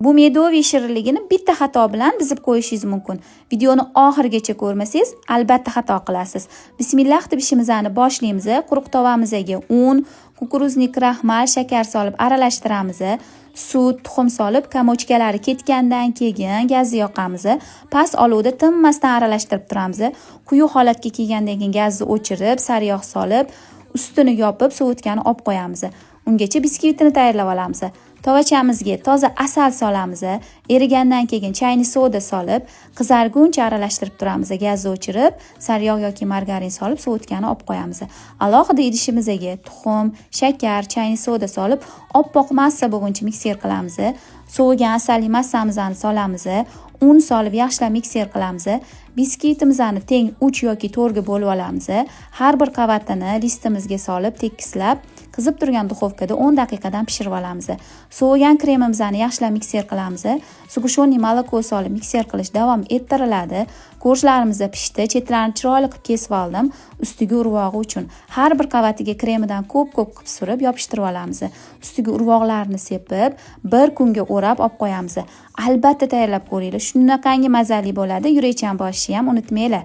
Bu medoviy shirinligini bitta xato bilan buzib qo'yishingiz mumkin. Videoni oxirigacha ko'rmasangiz, albatta xato qilasiz. Bismillah deb ishimizni boshlaymiz. Quruq tovamizga un, kukuruznik kraxmal, shakar solib aralashtiramiz. Sut, tuxum solib, kamochkalari ketgandan keyin gazni yoqamiz. Past olovda tinmasdan aralashtirib turamiz. Quyi holatga kelgandan keyin gazni o'chirib, sariyog' solib, ustini yopib, sovutgani olib qo'yamiz. Ungacha biskvitini tayyorlab olamiz. Tovachamizga toza asal solamiz. Erigandan keyin chayni soda solib, qizarguncha aralashtirib turamiz. Gazni o'chirib, sariyog' yoki margarin solib, sovutgani olib qo'yamiz. Alohida idishimizga tuxum, shakar, chayni soda solib, oppoq massa bo'lguncha mikser qilamiz. Sovigan asalli massamizni solamiz. Un solib yaxshilab mikser qilamiz. Biskvitimizni teng 3 yoki 4 ga bo'lib olamiz. Har bir qavatini listimizga solib, tekislab, qizib turgan duxovkada 10 daqiqadan pishirib olamiz. Sovigan kremimizni yaxshilab mikser qilamiz. Sug'ushoniy moloko solib mikser qilish davom ettiriladi. Go'shtlarimiz pishdi, chetlarini chiroyli qilib kesib oldim. Ustiga urvog'i uchun har bir qavatiga kremidan ko'p-ko'p qilib surib yopishtirib olamiz. Ustiga urvoqlarni sepib, bir kunga o'rab olib qo'yamiz. Albatta tayyorlab ko'ringlar. Shunaqangi mazali bo'ladi. Yurakchan bosishni ham unutmanglar.